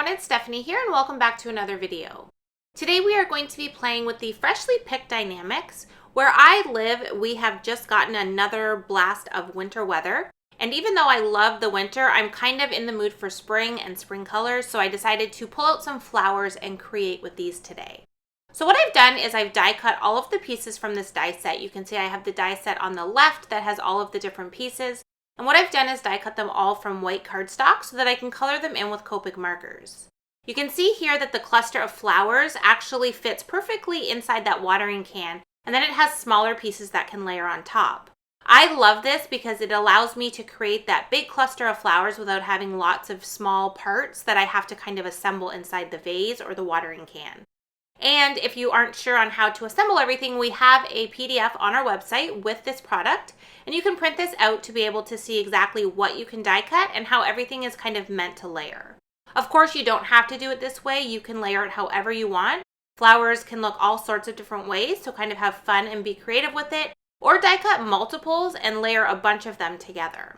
everyone, it's Stephanie here and welcome back to another video. Today we are going to be playing with the freshly picked Die-namics. Where I live, we have just gotten another blast of winter weather. And even though I love the winter, I'm kind of in the mood for spring and spring colors, so I decided to pull out some flowers and create with these today. So what I've done is I've die cut all of the pieces from this die set. You can see I have the die set on the left that has all of the different pieces. And what I've done is die cut them all from white cardstock so that I can color them in with Copic markers. You can see here that the cluster of flowers actually fits perfectly inside that watering can, and then it has smaller pieces that can layer on top. I love this because it allows me to create that big cluster of flowers without having lots of small parts that I have to kind of assemble inside the vase or the watering can. And if you aren't sure on how to assemble everything, we have a PDF on our website with this product, and you can print this out to be able to see exactly what you can die cut and how everything is kind of meant to layer. Of course, you don't have to do it this way. You can layer it however you want. Flowers can look all sorts of different ways, so kind of have fun and be creative with it, or die cut multiples and layer a bunch of them together.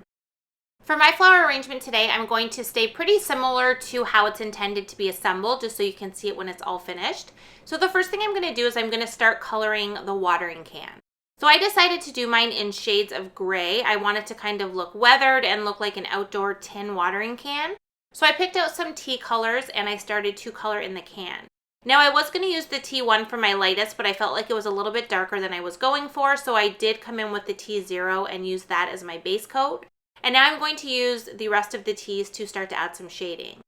For my flower arrangement today, I'm going to stay pretty similar to how it's intended to be assembled, just so you can see it when it's all finished. So the first thing I'm going to do is I'm going to start coloring the watering can. So I decided to do mine in shades of gray. I wanted to kind of look weathered and look like an outdoor tin watering can. So I picked out some tea colors and I started to color in the can. Now I was going to use the T1 for my lightest, but I felt like it was a little bit darker than I was going for, so I did come in with the T0 and use that as my base coat. And now I'm going to use the rest of the teas to start to add some shading.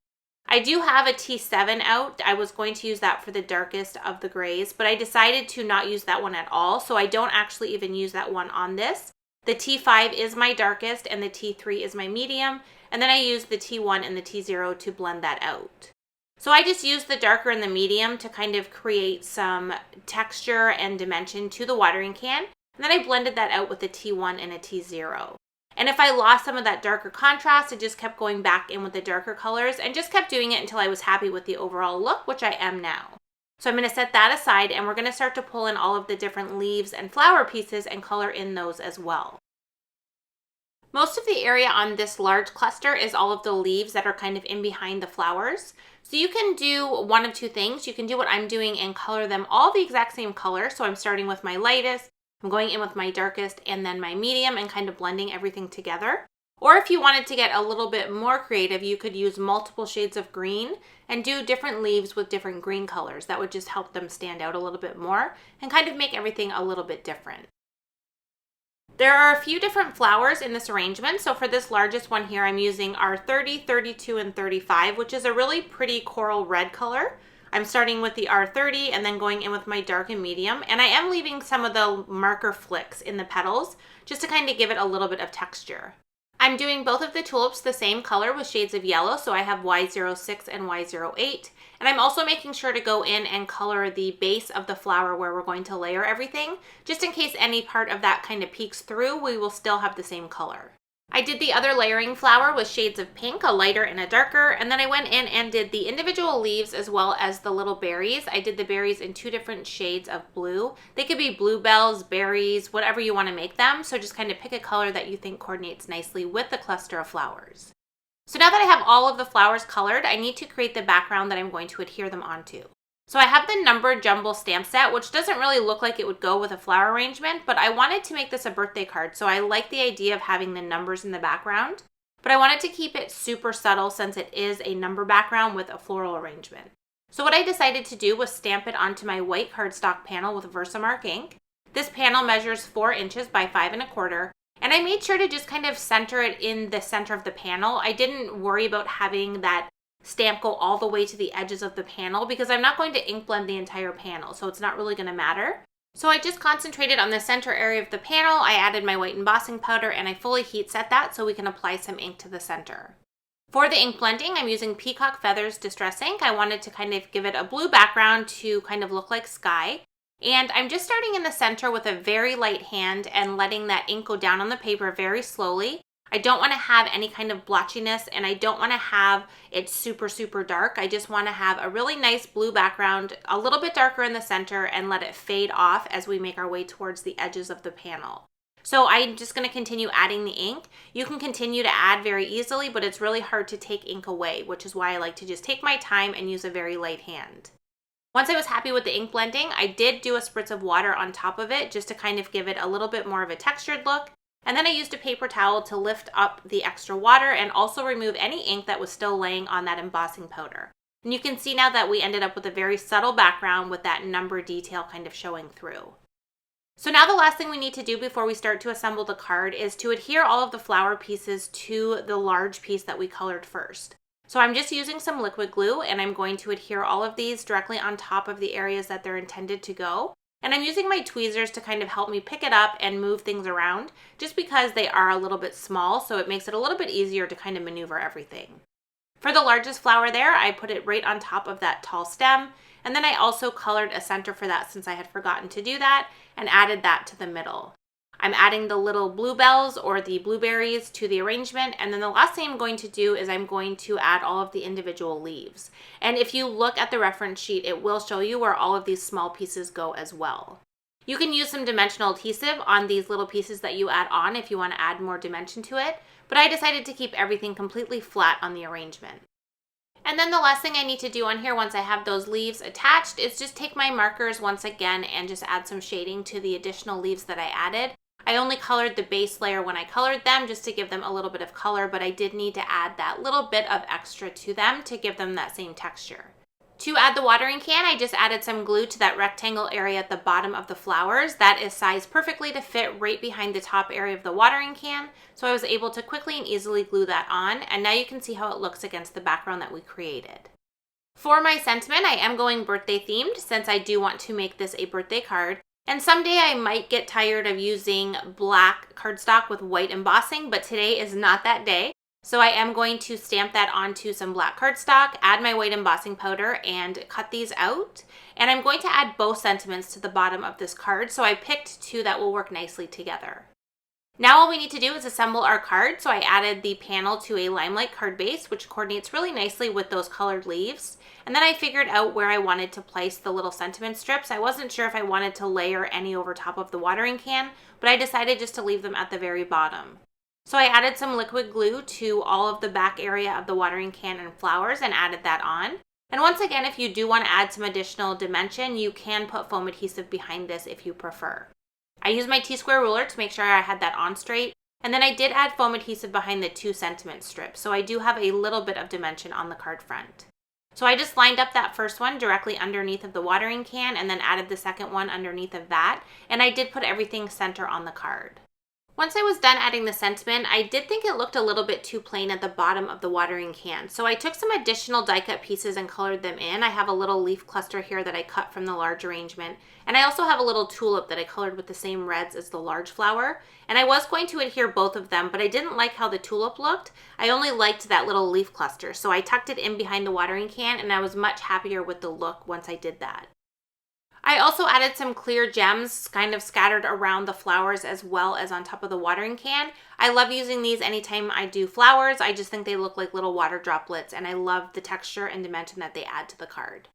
I do have a T7 out. I was going to use that for the darkest of the grays, but I decided to not use that one at all, so I don't actually even use that one on this. The T5 is my darkest and the T3 is my medium, and then I use the T1 and the T0 to blend that out. So I just used the darker and the medium to kind of create some texture and dimension to the watering can, and then I blended that out with a T1 and a T0. And if I lost some of that darker contrast, I just kept going back in with the darker colors and just kept doing it until I was happy with the overall look, which I am now. So I'm going to set that aside and we're going to start to pull in all of the different leaves and flower pieces and color in those as well. Most of the area on this large cluster is all of the leaves that are kind of in behind the flowers. So you can do one of two things. You can do what I'm doing and color them all the exact same color. So I'm starting with my lightest, I'm going in with my darkest and then my medium and kind of blending everything together. Or if you wanted to get a little bit more creative, you could use multiple shades of green and do different leaves with different green colors. That would just help them stand out a little bit more and kind of make everything a little bit different. There are a few different flowers in this arrangement. So for this largest one here, I'm using our 30, 32, and 35, which is a really pretty coral red color. I'm starting with the R30 and then going in with my dark and medium. And I am leaving some of the marker flicks in the petals just to kind of give it a little bit of texture. I'm doing both of the tulips the same color with shades of yellow. So I have Y06 and Y08. And I'm also making sure to go in and color the base of the flower where we're going to layer everything. Just in case any part of that kind of peeks through, we will still have the same color. I did the other layering flower with shades of pink, a lighter and a darker, and then I went in and did the individual leaves as well as the little berries. I did the berries in two different shades of blue. They could be bluebells, berries, whatever you want to make them, so just kind of pick a color that you think coordinates nicely with the cluster of flowers. So now that I have all of the flowers colored, I need to create the background that I'm going to adhere them onto. So I have the numbered Jumble stamp set, which doesn't really look like it would go with a flower arrangement, but I wanted to make this a birthday card, so I like the idea of having the numbers in the background. But I wanted to keep it super subtle since it is a number background with a floral arrangement. So what I decided to do was stamp it onto my white cardstock panel with Versamark ink. This panel measures 4 inches by 5 1/4, and I made sure to just kind of center it in the center of the panel. I didn't worry about having that stamp go all the way to the edges of the panel because I'm not going to ink blend the entire panel, so it's not really going to matter. So I just concentrated on the center area of the panel. I added my white embossing powder and I fully heat set that so we can apply some ink to the center. For the ink blending, I'm using Peacock Feathers Distress Ink. I wanted to kind of give it a blue background to kind of look like sky. And I'm just starting in the center with a very light hand and letting that ink go down on the paper very slowly. I don't want to have any kind of blotchiness and I don't want to have it super, super dark. I just want to have a really nice blue background, a little bit darker in the center, and let it fade off as we make our way towards the edges of the panel. So I'm just going to continue adding the ink. You can continue to add very easily, but it's really hard to take ink away, which is why I like to just take my time and use a very light hand. Once I was happy with the ink blending, I did do a spritz of water on top of it just to kind of give it a little bit more of a textured look. And then I used a paper towel to lift up the extra water and also remove any ink that was still laying on that embossing powder. And you can see now that we ended up with a very subtle background with that number detail kind of showing through. So now the last thing we need to do before we start to assemble the card is to adhere all of the flower pieces to the large piece that we colored first. So I'm just using some liquid glue and I'm going to adhere all of these directly on top of the areas that they're intended to go. And I'm using my tweezers to kind of help me pick it up and move things around just because they are a little bit small, so it makes it a little bit easier to kind of maneuver everything. For the largest flower there, I put it right on top of that tall stem. And then I also colored a center for that since I had forgotten to do that and added that to the middle. I'm adding the little bluebells or the blueberries to the arrangement. And then the last thing I'm going to do is I'm going to add all of the individual leaves. And if you look at the reference sheet, it will show you where all of these small pieces go as well. You can use some dimensional adhesive on these little pieces that you add on if you want to add more dimension to it. But I decided to keep everything completely flat on the arrangement. And then the last thing I need to do on here once I have those leaves attached is just take my markers once again and just add some shading to the additional leaves that I added. I only colored the base layer when I colored them just to give them a little bit of color, but I did need to add that little bit of extra to them to give them that same texture. To add the watering can, I just added some glue to that rectangle area at the bottom of the flowers. That is sized perfectly to fit right behind the top area of the watering can. So I was able to quickly and easily glue that on. And now you can see how it looks against the background that we created. For my sentiment, I am going birthday themed since I do want to make this a birthday card. And someday I might get tired of using black cardstock with white embossing, but today is not that day. So I am going to stamp that onto some black cardstock, add my white embossing powder, and cut these out. And I'm going to add both sentiments to the bottom of this card, so I picked two that will work nicely together. Now all we need to do is assemble our card, so I added the panel to a Limelight card base, which coordinates really nicely with those colored leaves. And then I figured out where I wanted to place the little sentiment strips. I wasn't sure if I wanted to layer any over top of the watering can, but I decided just to leave them at the very bottom. So I added some liquid glue to all of the back area of the watering can and flowers and added that on. And once again, if you do want to add some additional dimension, you can put foam adhesive behind this if you prefer. I used my T-square ruler to make sure I had that on straight. And then I did add foam adhesive behind the two sentiment strips. So I do have a little bit of dimension on the card front. So I just lined up that first one directly underneath of the watering can and then added the second one underneath of that. And I did put everything center on the card. Once I was done adding the sentiment, I did think it looked a little bit too plain at the bottom of the watering can. So I took some additional die cut pieces and colored them in. I have a little leaf cluster here that I cut from the large arrangement. And I also have a little tulip that I colored with the same reds as the large flower. And I was going to adhere both of them, but I didn't like how the tulip looked. I only liked that little leaf cluster. So I tucked it in behind the watering can and I was much happier with the look once I did that. I also added some clear gems kind of scattered around the flowers as well as on top of the watering can. I love using these anytime I do flowers. I just think they look like little water droplets and I love the texture and dimension that they add to the card.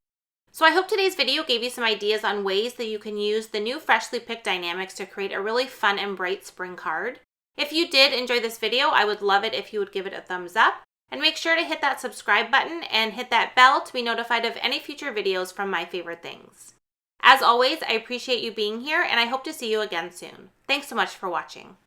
So I hope today's video gave you some ideas on ways that you can use the new freshly picked Die-namics to create a really fun and bright spring card. If you did enjoy this video, I would love it if you would give it a thumbs up. And make sure to hit that subscribe button and hit that bell to be notified of any future videos from My Favorite Things. As always, I appreciate you being here and I hope to see you again soon. Thanks so much for watching.